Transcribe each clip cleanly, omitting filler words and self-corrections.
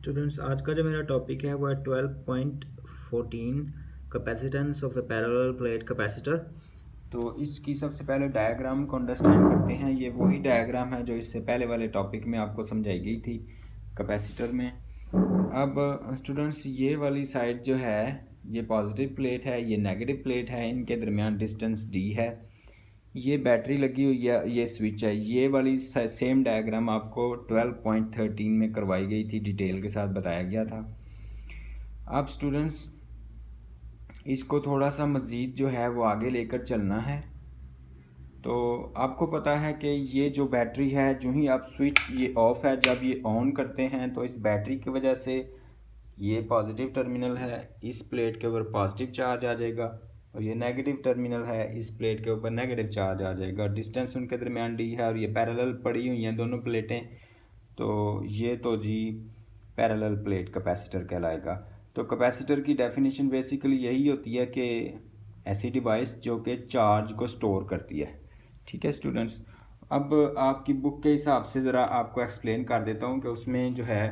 Students, आज का जो मेरा टॉपिक है वो है 12.14 capacitance of A parallel plate capacitor. तो इसकी सबसे पहले डायग्राम को अंडरस्टैंड करते हैं। ये वही डायग्राम है जो इससे पहले वाले टॉपिक में आपको समझाई गई थी कैपेसिटर में। अब स्टूडेंट्स, ये वाली साइड जो है ये पॉजिटिव प्लेट है, ये नेगेटिव प्लेट है, इनके दरमियान डिस्टेंस d है। ये बैटरी लगी हुई है, ये स्विच है। ये वाली सेम डायग्राम आपको 12.13 में करवाई गई थी, डिटेल के साथ बताया गया था। अब स्टूडेंट्स, इसको थोड़ा सा मज़ीद जो है वो आगे लेकर चलना है। तो आपको पता है कि ये जो बैटरी है, जो ही आप स्विच ये ऑफ़ है, जब ये ऑन करते हैं तो इस बैटरी की वजह से ये पॉजिटिव टर्मिनल है, इस प्लेट के ऊपर पॉजिटिव चार्ज आ जाएगा, और ये नेगेटिव टर्मिनल है, इस प्लेट के ऊपर नेगेटिव चार्ज आ जाएगा। डिस्टेंस उनके दरमियान डी है और ये पैरेलल पड़ी हुई हैं दोनों प्लेटें। तो ये तो जी पैरेलल प्लेट कैपेसिटर कहलाएगा। तो कैपेसिटर की डेफिनेशन बेसिकली यही होती है कि ऐसी डिवाइस जो कि चार्ज को स्टोर करती है। ठीक है स्टूडेंट्स, अब आपकी बुक के हिसाब से ज़रा आपको एक्सप्लेन कर देता हूँ कि उसमें जो है,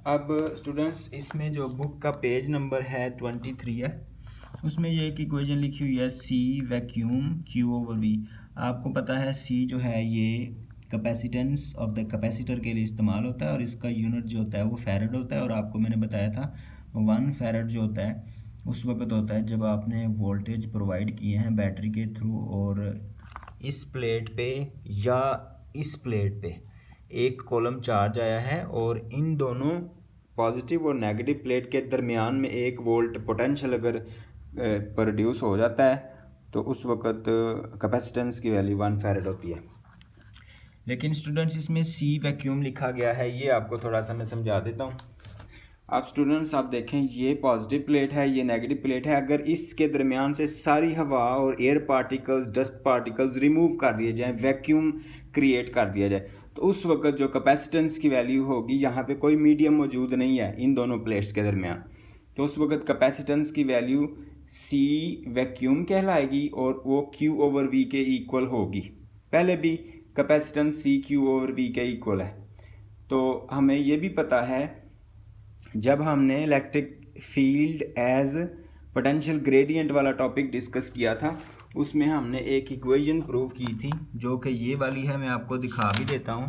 अब स्टूडेंट्स इसमें जो बुक का पेज नंबर है 23 है, उसमें ये एक इक्वेशन लिखी हुई है C वैक्यूम Q/V। आपको पता है C जो है ये कैपेसिटेंस ऑफ द कैपेसिटर के लिए इस्तेमाल होता है और इसका यूनिट जो होता है वो फैरड होता है। और आपको मैंने बताया था 1 फैरड जो होता है उस वक्त होता है जब आपने वोल्टेज प्रोवाइड किए हैं बैटरी के थ्रू, और इस प्लेट पे या इस प्लेट पे एक कॉलम चार्ज आया है और इन दोनों पॉजिटिव और नेगेटिव प्लेट के दरमियान में 1 वोल्ट पोटेंशियल अगर प्रोड्यूस हो जाता है तो उस वक्त कैपेसिटेंस की वैल्यू 1 फैरड होती है। लेकिन स्टूडेंट्स इसमें C वैक्यूम लिखा गया है, ये आपको थोड़ा सा मैं समझा देता हूँ। अब स्टूडेंट्स आप देखें, ये पॉजिटिव प्लेट है, ये नेगेटिव प्लेट है। अगर इसके दरमियान से सारी हवा और air particles, dust particles remove कर दिए जाएँ, वैक्यूम क्रिएट कर दिया जाए, तो उस वक्त जो कैपेसिटेंस की वैल्यू होगी, यहाँ पे कोई मीडियम मौजूद नहीं है इन दोनों प्लेट्स के दरमियान, तो उस वक्त कैपेसिटेंस की वैल्यू C वैक्यूम कहलाएगी और वो Q/V के इक्वल होगी। पहले भी कैपेसिटेंस C Q/V के इक्वल है। तो हमें ये भी पता है, जब हमने electric field as potential gradient वाला टॉपिक डिस्कस किया था, उसमें हमने एक इक्वेशन प्रूव की थी जो कि ये वाली है, मैं आपको दिखा भी देता हूँ।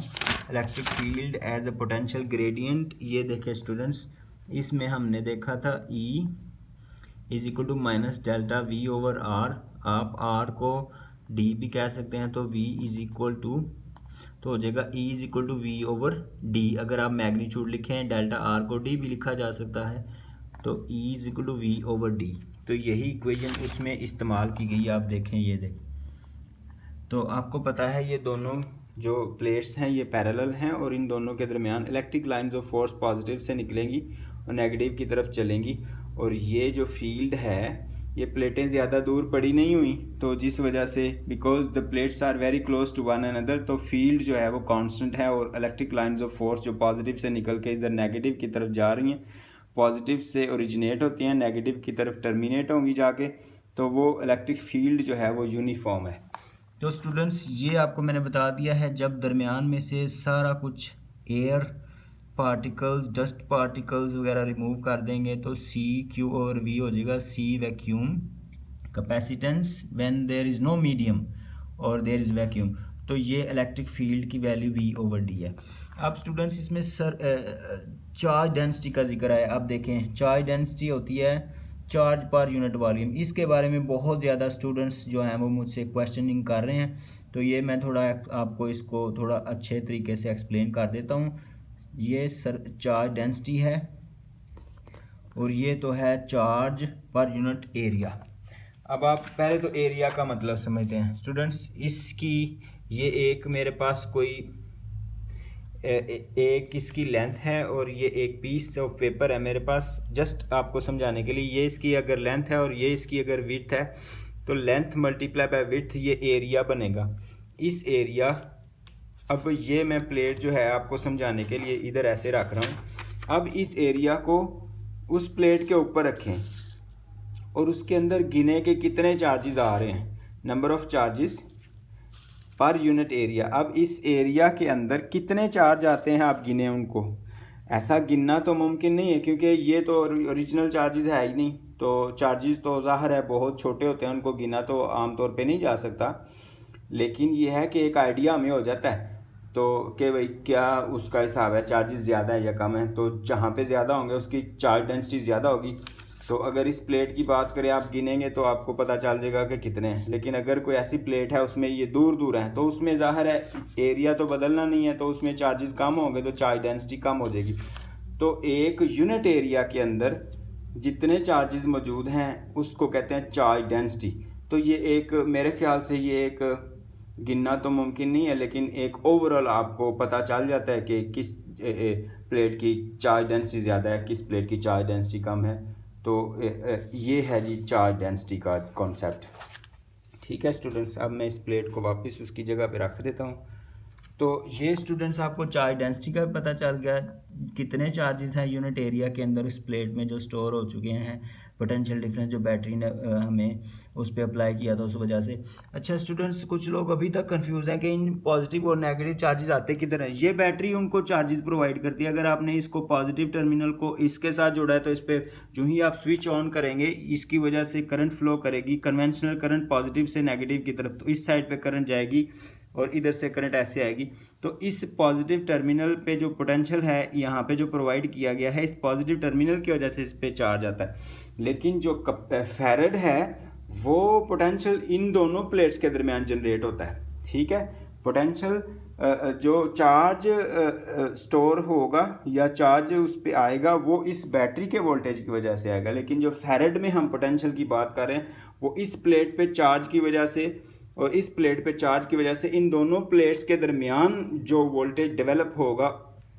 Electric field as a potential gradient, ये देखें स्टूडेंट्स, इसमें हमने देखा था E is equal to minus delta V/R। आप R को D भी कह सकते हैं, तो V इज इक्वल टू तो हो जाएगा E is equal to V/D। अगर आप मैग्नीट्यूड लिखें, डेल्टा R को D भी लिखा जा सकता है, तो E is equal to V/D। तो यही इक्वेशन उसमें इस्तेमाल की गई, आप देखें, ये देखें। तो आपको पता है ये दोनों जो प्लेट्स हैं ये पैरेलल हैं और इन दोनों के दरमियान electric lines of force positive से निकलेंगी और नेगेटिव की तरफ चलेंगी। और ये जो फील्ड है, ये प्लेटें ज़्यादा दूर पड़ी नहीं हुई, तो जिस वजह से because the plates are very close to one another, तो फील्ड जो है वो कांस्टेंट है और इलेक्ट्रिक लाइंस ऑफ फोर्स जो पॉजिटिव से निकल के इधर नेगेटिव की तरफ जा रही हैं, पॉजिटिव से ओरिजिनेट होती हैं, नेगेटिव की तरफ टर्मिनेट होंगी जाके, तो वो इलेक्ट्रिक फील्ड जो है वो यूनिफॉर्म है। तो स्टूडेंट्स, ये आपको मैंने बता दिया है, जब दरमियान में से सारा कुछ एयर पार्टिकल्स, डस्ट पार्टिकल्स वगैरह रिमूव कर देंगे तो C Q/V हो जाएगा C vacuum capacitance when there is no medium और देयर इज़ वैक्यूम, तो ये इलेक्ट्रिक फील्ड की वैल्यू V/D है। अब स्टूडेंट्स इसमें चार्ज डेंसिटी का जिक्र है। अब देखें, चार्ज डेंसिटी होती है चार्ज पर यूनिट वॉल्यूम। इसके बारे में बहुत ज़्यादा स्टूडेंट्स जो हैं वो मुझसे क्वेश्चनिंग कर रहे हैं, तो ये मैं थोड़ा आपको इसको थोड़ा अच्छे तरीके से एक्सप्लेन कर देता हूँ। ये चार्ज डेंसिटी है और ये तो है चार्ज पर यूनिट एरिया। अब आप पहले तो एरिया का मतलब समझते हैं स्टूडेंट्स। इसकी ये एक मेरे पास कोई एक इसकी लेंथ है और ये एक पीस ऑफ पेपर है मेरे पास। जस्ट आपको समझाने के लिए, ये इसकी अगर लेंथ है और ये इसकी अगर विड्थ है, तो लेंथ मल्टीप्लाई बाय विड्थ ये एरिया बनेगा। इस एरिया, अब ये मैं प्लेट जो है आपको समझाने के लिए इधर ऐसे रख रहा हूँ। अब इस एरिया को उस प्लेट के ऊपर रखें और उसके अंदर गिने के कितने चार्जेस आ रहे हैं, number of charges per unit area. अब इस एरिया के अंदर कितने चार्ज आते हैं आप गिने उनको। ऐसा गिनना तो मुमकिन नहीं है क्योंकि ये तो ओरिजिनल चार्जेस है ही नहीं, तो चार्जेस तो ज़ाहिर है बहुत छोटे होते हैं, उनको गिना तो आमतौर पे नहीं जा सकता, लेकिन ये है कि एक आइडिया हमें हो जाता है तो कि भाई क्या उसका हिसाब है, चार्जेस ज़्यादा है या कम है। तो जहाँ पे ज़्यादा होंगे उसकी चार्ज डेंसिटी ज़्यादा होगी। तो अगर इस प्लेट की बात करें, आप गिनेंगे तो आपको पता चल जाएगा कि कितने हैं। लेकिन अगर कोई ऐसी प्लेट है उसमें ये दूर दूर हैं तो उसमें ज़ाहिर है एरिया तो बदलना नहीं है, तो उसमें चार्जेस कम होंगे तो चार्ज डेंसिटी कम हो जाएगी। तो एक यूनिट एरिया के अंदर जितने चार्जेस मौजूद हैं उसको कहते हैं चार्ज डेंसिटी। तो ये एक मेरे ख्याल से ये एक गिनना तो मुमकिन नहीं है, लेकिन एक ओवरऑल आपको पता चल जाता है कि किस प्लेट की चार्ज डेंसिटी ज़्यादा है, किस प्लेट की चार्ज डेंसिटी कम है। तो ये है जी चार्ज डेंसिटी का कॉन्सेप्ट। ठीक है स्टूडेंट्स, अब मैं इस प्लेट को वापस उसकी जगह पे रख देता हूँ। तो ये स्टूडेंट्स आपको चार्ज डेंसिटी का भी पता चल गया, कितने चार्जेस हैं यूनिट एरिया के अंदर इस प्लेट में जो स्टोर हो चुके हैं, पोटेंशियल डिफरेंस जो बैटरी ने हमें उस पर अप्लाई किया था उस वजह से। अच्छा स्टूडेंट्स, कुछ लोग अभी तक कंफ्यूज हैं कि इन पॉजिटिव और नेगेटिव चार्जेस आते किधर हैं। ये बैटरी उनको चार्जेस प्रोवाइड करती है। अगर आपने इसको पॉजिटिव टर्मिनल को इसके साथ जोड़ा है तो इस पर जो ही आप स्विच ऑन करेंगे इसकी वजह से करंट फ्लो करेगी, कन्वेंशनल करंट पॉजिटिव से नेगेटिव की तरफ, तो इस साइड पर करंट जाएगी और इधर से करंट ऐसे आएगी। तो इस पॉजिटिव टर्मिनल पे जो पोटेंशियल है यहाँ पे जो प्रोवाइड किया गया है, इस पॉजिटिव टर्मिनल की वजह से इस पे चार्ज आता है। लेकिन जो फैराड है वो पोटेंशियल इन दोनों प्लेट्स के दरमियान जनरेट होता है। ठीक है, पोटेंशियल जो चार्ज स्टोर होगा या चार्ज उस पर आएगा वो इस बैटरी के वोल्टेज की वजह से आएगा। लेकिन जो फैराड में हम पोटेंशियल की बात कर रहे हैं वो इस प्लेट पे चार्ज की वजह से और इस प्लेट पे चार्ज की वजह से इन दोनों प्लेट्स के दरमियान जो वोल्टेज डेवलप होगा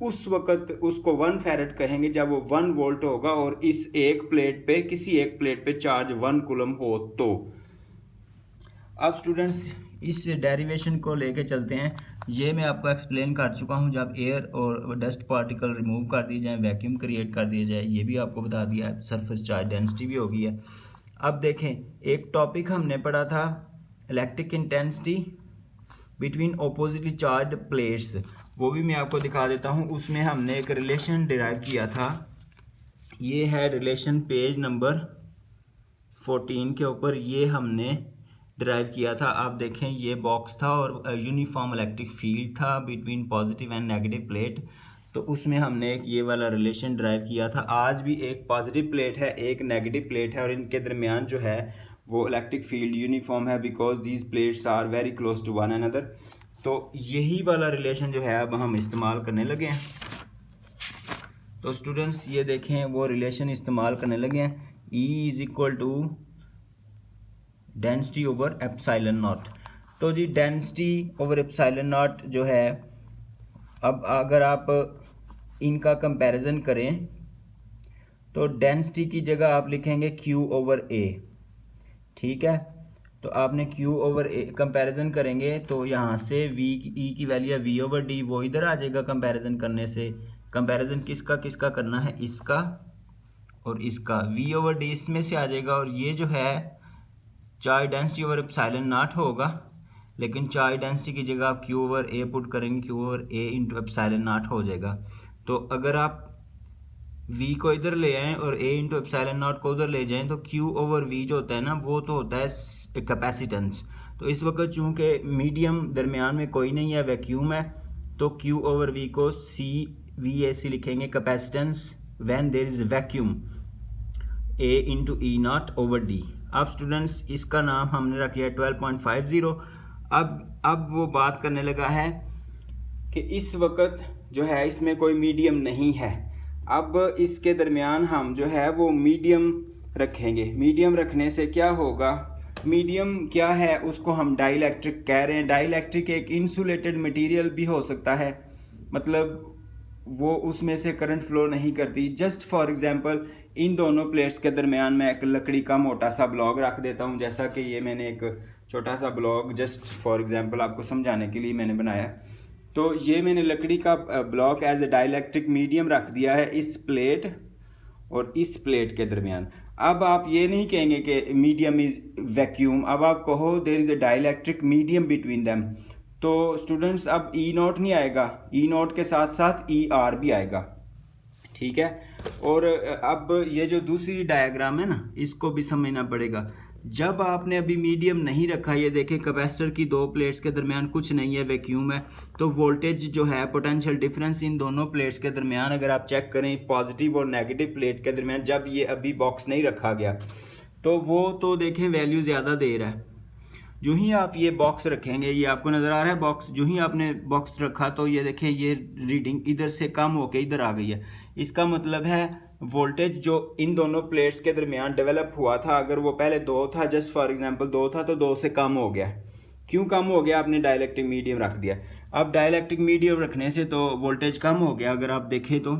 उस वक्त उसको 1 फैरेड कहेंगे जब वो 1 वोल्ट होगा और इस एक प्लेट पे किसी एक प्लेट पे चार्ज 1 कूलम हो। तो अब स्टूडेंट्स इस डेरिवेशन को लेके चलते हैं। ये मैं आपको एक्सप्लेन कर चुका हूँ, जब एयर और डस्ट पार्टिकल रिमूव कर दिए जाए, वैक्यूम क्रिएट कर दिया जाए, ये भी आपको बता दिया है। सरफेस चार्ज डेंसिटी भी हो गई है। अब देखें, एक टॉपिक हमने पढ़ा था electric intensity between oppositely charge plates, वो भी मैं आपको दिखा देता हूँ। उसमें हमने एक रिलेशन डिराइव किया था। ये है रिलेशन पेज नंबर 14 के ऊपर ये हमने डिराइव किया था। आप देखें ये बॉक्स था और यूनिफॉर्म इलेक्ट्रिक फील्ड था between positive and negative plate. तो उसमें हमने एक ये वाला रिलेशन डिराइव किया था। आज भी एक पॉजिटिव प्लेट है, एक नेगेटिव प्लेट है और इनके दरमियान जो है वो इलेक्ट्रिक फील्ड यूनिफॉर्म है because these plates are very close to one another. तो यही वाला रिलेशन जो है अब हम इस्तेमाल करने लगे हैं। तो स्टूडेंट्स ये देखें वो रिलेशन इस्तेमाल करने लगे हैं। E is equal to density over epsilon naught. तो जी डेंसिटी ओवर एप्सिलॉन नॉट जो है, अब अगर आप इनका कंपैरिजन करें तो डेंसिटी की जगह आप लिखेंगे Q ओवर A। ठीक है, तो आपने Q ओवर A कंपैरिजन करेंगे तो यहाँ से E की वैल्यू V ओवर D वो इधर आ जाएगा। कंपैरिजन करने से कंपैरिजन किसका किसका करना है, इसका और इसका, V ओवर D इसमें से आ जाएगा। और ये जो है charge density over epsilon not होगा, लेकिन चार्ज डेंसिटी की जगह आप Q ओवर A पुट करेंगे, Q over A into epsilon not हो जाएगा। तो अगर आप V को इधर ले आएँ और A इंटू एप्सिलॉन नॉट को उधर ले जाएं तो Q ओवर V जो होता है ना वो तो होता है कैपेसिटेंस। तो इस वक्त चूँकि मीडियम दरमियान में कोई नहीं है, वैक्यूम है, तो Q ओवर V को CVAC लिखेंगे capacitance when there is vacuum, A into E naught over D। अब स्टूडेंट्स इसका नाम हमने रख लिया 12.50। अब वो बात करने लगा है कि इस वक्त जो है इसमें कोई मीडियम नहीं है। अब इसके दरमियान हम जो है वो मीडियम रखेंगे। मीडियम रखने से क्या होगा, मीडियम क्या है उसको हम डाइलेक्ट्रिक कह रहे हैं। डाइलेक्ट्रिक एक इंसुलेटेड मटेरियल भी हो सकता है, मतलब वो उसमें से करंट फ्लो नहीं करती। जस्ट फॉर एग्जांपल इन दोनों प्लेट्स के दरमियान मैं एक लकड़ी का मोटा सा ब्लॉक रख देता हूँ, जैसा कि ये मैंने एक छोटा सा ब्लॉक जस्ट फॉर एग्जांपल आपको समझाने के लिए मैंने बनाया। तो ये मैंने लकड़ी का block as a dielectric medium रख दिया है इस प्लेट और इस प्लेट के दरमियान। अब आप ये नहीं कहेंगे कि मीडियम इज वैक्यूम, अब आप कहो there is a dielectric medium between them. तो स्टूडेंट्स अब E नॉट नहीं आएगा, E नॉट के साथ साथ ER भी आएगा। ठीक है। और अब ये जो दूसरी डायग्राम है ना, इसको भी समझना पड़ेगा। जब आपने अभी मीडियम नहीं रखा, ये देखें कैपेसिटर की दो प्लेट्स के दरमियान कुछ नहीं है, वैक्यूम है, तो वोल्टेज जो है पोटेंशियल डिफरेंस इन दोनों प्लेट्स के दरमियान अगर आप चेक करें पॉजिटिव और नेगेटिव प्लेट के दरमियान, जब ये अभी बॉक्स नहीं रखा गया तो वो तो देखें वैल्यू ज़्यादा दे रहा है। जो ही आप ये बॉक्स रखेंगे, ये आपको नज़र आ रहा है बॉक्स, जो ही आपने बॉक्स रखा तो ये देखें ये रीडिंग इधर से कम होके इधर आ गई है। इसका मतलब है वोल्टेज जो इन दोनों प्लेट्स के दरमियान डेवलप हुआ था, अगर वो पहले 2 था, जस्ट फॉर एग्जांपल 2 था, तो 2 से कम हो गया। क्यों कम हो गया? आपने डाइलेक्ट्रिक मीडियम रख दिया। अब डाइलेक्ट्रिक मीडियम रखने से तो वोल्टेज कम हो गया। अगर आप देखें तो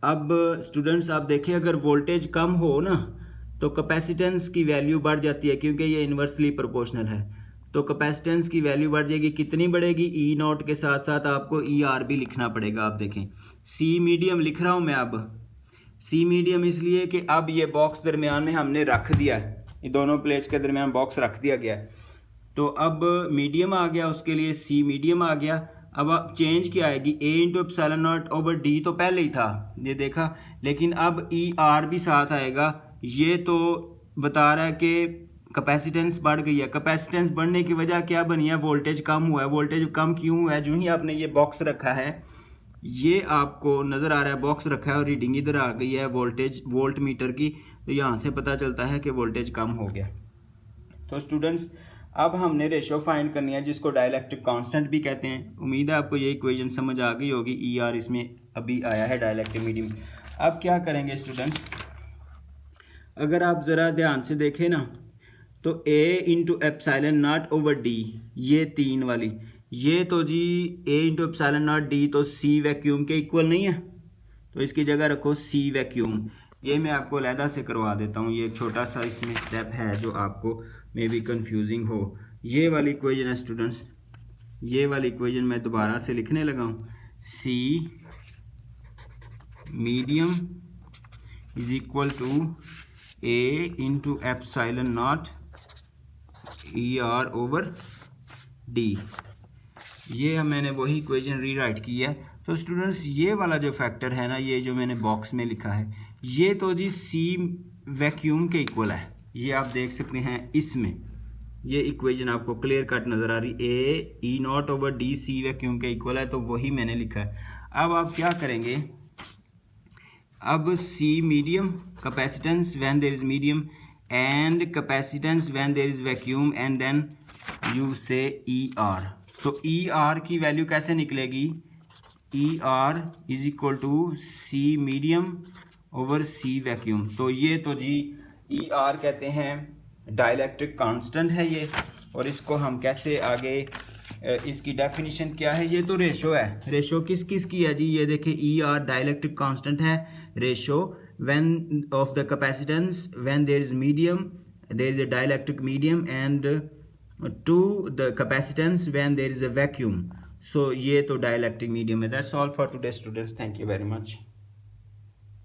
अब स्टूडेंट्स आप देखें, अगर वोल्टेज कम हो ना तो कैपेसिटेंस की वैल्यू बढ़ जाती है, क्योंकि ये इन्वर्सली प्रोपोर्शनल है। तो कैपेसिटेंस की वैल्यू बढ़ जाएगी। कितनी बढ़ेगी? ई नॉट के साथ साथ आपको ई आर भी लिखना पड़ेगा। आप देखें सी मीडियम लिख रहा हूँ मैं। अब सी मीडियम इसलिए कि अब ये बॉक्स दरमियान में हमने रख दिया है, ये दोनों प्लेट्स के दरमियान बॉक्स रख दिया गया है, तो अब मीडियम आ गया, उसके लिए सी मीडियम आ गया। अब चेंज क्या आएगी? A into epsilon not over D तो पहले ही था, ये देखा, लेकिन अब ई आर भी साथ आएगा। ये तो बता रहा है कि कैपेसिटेंस बढ़ गई है। कैपेसिटेंस बढ़ने की वजह क्या बनी है? वोल्टेज कम हुआ है। वोल्टेज कम क्यों हुआ है? जो ही आपने ये बॉक्स रखा है, ये आपको नज़र आ रहा है बॉक्स रखा है और रीडिंग इधर आ गई है वोल्टेज वोल्ट मीटर की, तो यहाँ से पता चलता है कि वोल्टेज कम हो गया। तो स्टूडेंट्स अब हमने रेशो फाइंड करनी है, जिसको डाइलेक्ट्रिक कांस्टेंट भी कहते हैं। उम्मीद है आपको ये इक्वेशन समझ आ गई होगी। ई आर इसमें अभी आया है डाइलेक्ट्रिक मीडियम। अब क्या करेंगे स्टूडेंट्स, अगर आप ज़रा ध्यान से देखें ना, तो A into epsilon not over D, ये 3 वाली, ये तो जी A into epsilon not D तो सी वैक्यूम के इक्वल नहीं है, तो इसकी जगह रखो सी वैक्यूम। ये मैं आपको अलहदा से करवा देता हूँ, ये एक छोटा सा इसमें स्टेप है जो आपको मे बी कंफ्यूजिंग हो। ये वाली इक्वेशन है स्टूडेंट्स, ये वाली इक्वेशन मैं दोबारा से लिखने लगा हूँ। C medium is equal to A into epsilon not E R over D. ये मैंने वही इक्वेशन रीराइट की है। तो स्टूडेंट्स ये वाला जो फैक्टर है ना, ये जो मैंने बॉक्स में लिखा है, ये तो जी सी वैक्यूम के इक्वल है। ये आप देख सकते हैं इसमें, ये इक्वेशन आपको क्लियर कट नज़र आ रही, A E not over D C vacuum के इक्वल है, तो वही मैंने लिखा है। अब आप क्या करेंगे, अब C medium capacitance when there is medium and capacitance when there is vacuum and then you say E are. तो ई आर की वैल्यू कैसे निकलेगी? E R is equal to C medium over C vacuum. तो ये तो जी E R कहते हैं dielectric constant है ये, और इसको हम कैसे आगे, इसकी डेफिनेशन क्या है? ये तो रेशो है। रेशो किस किस की है जी? ये देखिए ई आर डाइलेक्ट्रिक कांस्टेंट है। Ratio when of the capacitance when there is medium, there is a dielectric medium, and to the capacitance when there is a vacuum. So ये तो डाइलेक्ट्रिक मीडियम है। That's all for today students, thank you very much.